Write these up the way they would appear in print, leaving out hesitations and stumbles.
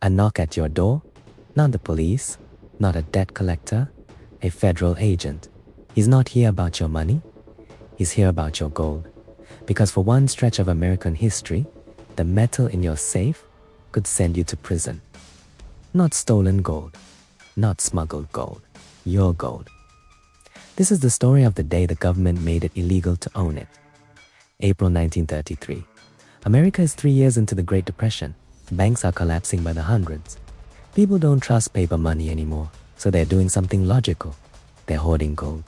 A knock at your door? Not the police, not a debt collector, a federal agent. He's not here about your money, he's here about your gold. Because for one stretch of American history, the metal in your safe could send you to prison. Not stolen gold, not smuggled gold, your gold. This is the story of the day the government made it illegal to own it. April 1933. America is 3 years into the Great Depression. Banks are collapsing by the hundreds. People don't trust paper money anymore, so they're doing something logical. They're hoarding gold.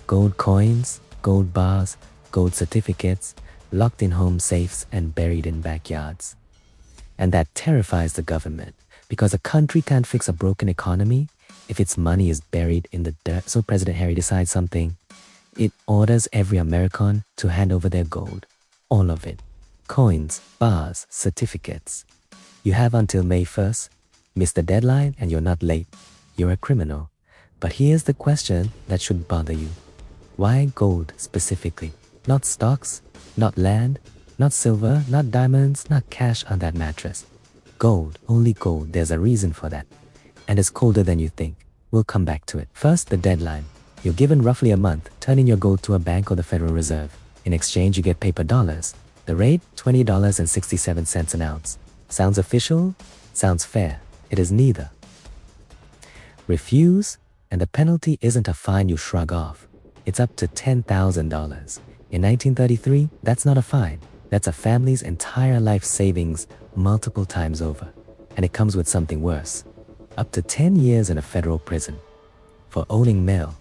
Gold coins, gold bars, gold certificates, locked in home safes and buried in backyards. And that terrifies the government, because a country can't fix a broken economy if its money is buried in the dirt. So President Harry decides something. It orders every American to hand over their gold. All of it. Coins, bars, certificates. You have until May 1st. Miss the deadline and you're not late. You're a criminal. But here's the question that should bother you. Why gold specifically? Not stocks, not land, not silver, not diamonds, not cash on that mattress. Gold, only gold. There's a reason for that. And it's colder than you think. We'll come back to it. First, the deadline. You're given roughly a month. Turn in your gold to a bank or the Federal Reserve. In exchange, you get paper dollars. The rate, $20.67 an ounce. Sounds official? Sounds fair. It is neither. Refuse, and the penalty isn't a fine you shrug off. It's up to $10,000. In 1933, that's not a fine. That's a family's entire life savings multiple times over. And it comes with something worse. Up to 10 years in a federal prison for owning mail.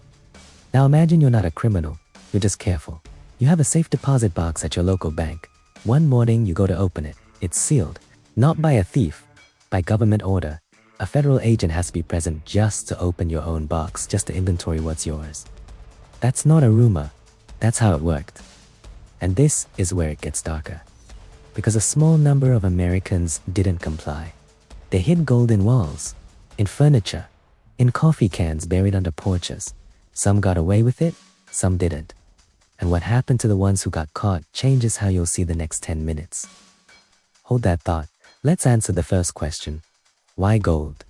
Now imagine you're not a criminal. You're just careful. You have a safe deposit box at your local bank. One morning you go to open it. It's sealed. Not by a thief, by government order. A federal agent has to be present just to open your own box, just to inventory what's yours. That's not a rumor. That's how it worked. And this is where it gets darker. Because a small number of Americans didn't comply. They hid gold in walls, in furniture, in coffee cans buried under porches. Some got away with it, some didn't. And what happened to the ones who got caught changes how you'll see the next 10 minutes. Hold that thought. Let's answer the first question. Why gold?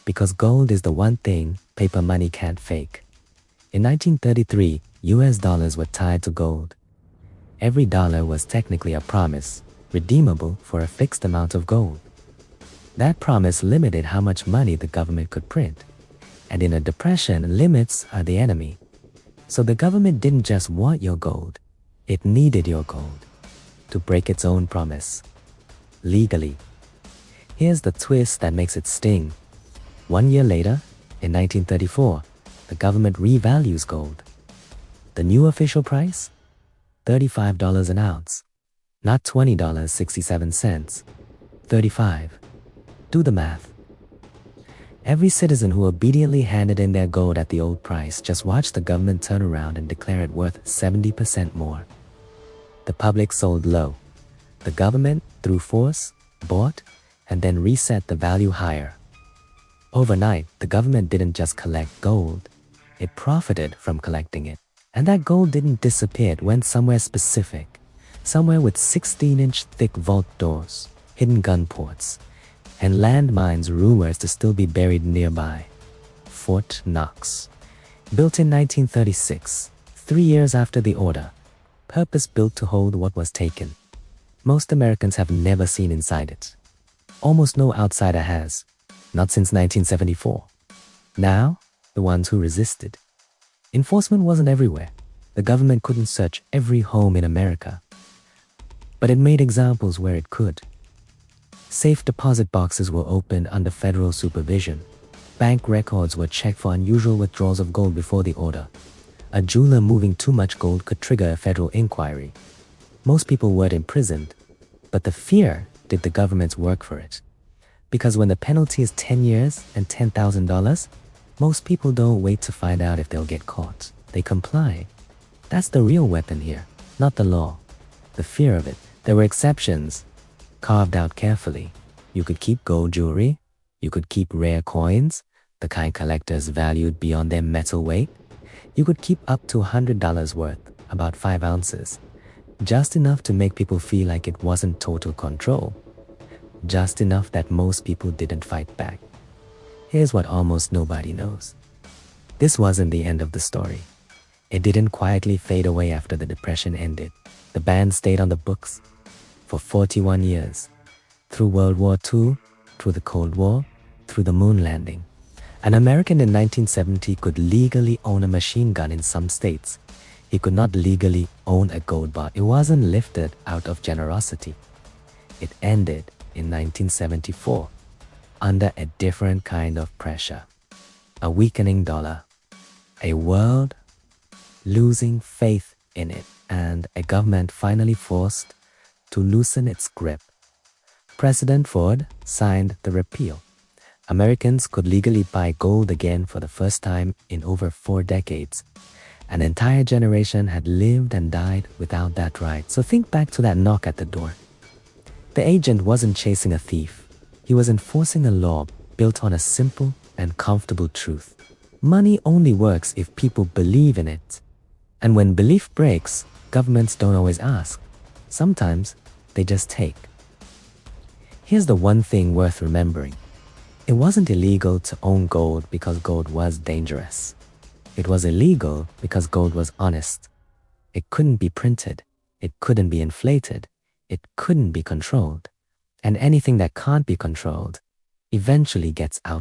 Because gold is the one thing paper money can't fake. In 1933, US dollars were tied to gold. Every dollar was technically a promise, redeemable for a fixed amount of gold. That promise limited how much money the government could print. And in a depression, limits are the enemy. So the government didn't just want your gold, it needed your gold to break its own promise. Legally. Here's the twist that makes it sting. 1 year later, in 1934, the government revalues gold. The new official price? $35 an ounce. Not $20.67. 35. Do the math. Every citizen who obediently handed in their gold at the old price just watched the government turn around and declare it worth 70% more. The public sold low. The government, through force, bought and then reset the value higher. Overnight, the government didn't just collect gold, it profited from collecting it. And that gold didn't disappear, it went somewhere specific, somewhere with 16-inch thick vault doors, hidden gun ports, and landmines rumored to still be buried nearby. Fort Knox. Built in 1936, 3 years after the order, purpose-built to hold what was taken. Most Americans have never seen inside it. Almost no outsider has, not since 1974. Now, the ones who resisted. Enforcement wasn't everywhere. The government couldn't search every home in America. But it made examples where it could. Safe deposit boxes were opened under federal supervision. Bank records were checked for unusual withdrawals of gold before the order. A jeweler moving too much gold could trigger a federal inquiry. Most people weren't imprisoned, but the fear did the government's work for it. Because when the penalty is 10 years and $10,000, most people don't wait to find out if they'll get caught. They comply. That's the real weapon here, not the law. The fear of it. There were exceptions, carved out carefully. You could keep gold jewelry. You could keep rare coins, the kind collectors valued beyond their metal weight. You could keep up to $100 worth, about 5 ounces. Just enough to make people feel like it wasn't total control. just enough that most people didn't fight back. Here's what almost nobody knows. This wasn't the end of the story. It didn't quietly fade away after the Depression ended. The ban stayed on the books for 41 years, through World War II, through the Cold War, through the moon landing. An American in 1970 could legally own a machine gun in some states. He could not legally own a gold bar. It wasn't lifted out of generosity. It ended in 1974 under a different kind of pressure. A weakening dollar, a world losing faith in it, and a government finally forced to loosen its grip. President Ford signed the repeal. Americans could legally buy gold again for the first time in over 4 decades. An entire generation had lived and died without that right. So think back to that knock at the door. The agent wasn't chasing a thief. He was enforcing a law built on a simple and comfortable truth. Money only works if people believe in it. And when belief breaks, governments don't always ask. Sometimes they just take. Here's the one thing worth remembering. It wasn't illegal to own gold because gold was dangerous. It was illegal because gold was honest. It couldn't be printed. It couldn't be inflated. It couldn't be controlled. And anything that can't be controlled eventually gets out.